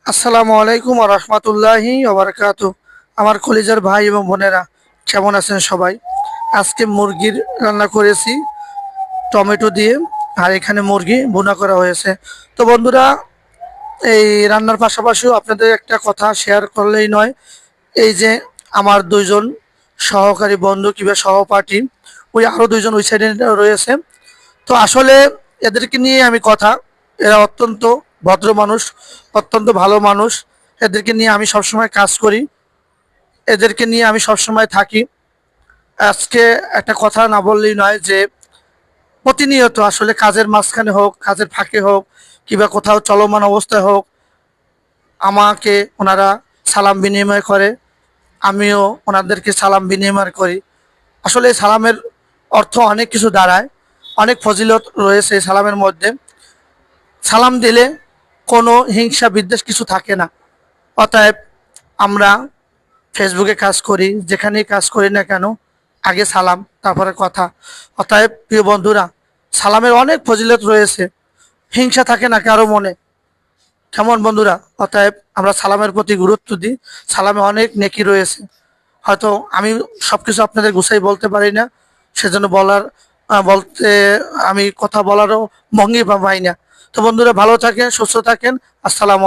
আসসালামু আলাইকুম ওয়া রাহমাতুল্লাহি ওয়া বারাকাতুহু। আমার কলিজার ভাই এবং বোনেরা, কেমন আছেন সবাই? আজকে মুরগির রান্না করেছি টমেটো দিয়ে, আর এখানে মুরগি ভুনা করা হয়েছে। তো বন্ধুরা, এই রান্নার পাশাপাশিও আপনাদের একটা কথা শেয়ার করলেই নয়। এই যে আমার দুইজন সহকারী বন্ধু কিংবা সহপাঠী, ওই আরো দুইজন ওই সাইডে রয়েছে। তো আসলে এদেরকে নিয়ে আমি কথা, এরা অত্যন্ত ভদ্র মানুষ, অত্যন্ত ভালো মানুষ। এদেরকে নিয়ে আমি সবসময় কাজ করি, এদেরকে নিয়ে আমি সবসময় থাকি। আজকে একটা কথা না বললেই নয় যে প্রতিনিয়ত আসলে কাজের মাঝখানে হোক, কাজের ফাঁকে হোক, কিংবা কোথাও চলমান অবস্থায় হোক, আমাকে ওনারা সালাম বিনিময় করে, আমিও ওনাদেরকে সালাম বিনিময় করি। আসলে এই সালামের অর্থ অনেক কিছু দাঁড়ায়, অনেক ফজিলত রয়েছে এই সালামের মধ্যে। সালাম দিলে কোনো হিংসা বিদ্বেষ কিছু থাকে না। অতএব আমরা ফেসবুকে কাজ করি, যেখানেই কাজ করি না কেন, আগে সালাম তারপরে কথা। অতএব প্রিয় বন্ধুরা, সালামের অনেক ফজিলত রয়েছে, হিংসা থাকে না কারো মনে, কেমন বন্ধুরা? অতএব আমরা সালামের প্রতি গুরুত্ব দিই, সালামে অনেক নেকি রয়েছে। হয়তো আমি সবকিছু আপনাদের গুছাই বলতে পারি না, সেজন্য বলতে আমি কথা বলারও ভঙ্গি পাই না। তো বন্ধুরা, ভালো থাকেন, সুস্থ থাকেন। আসসালামু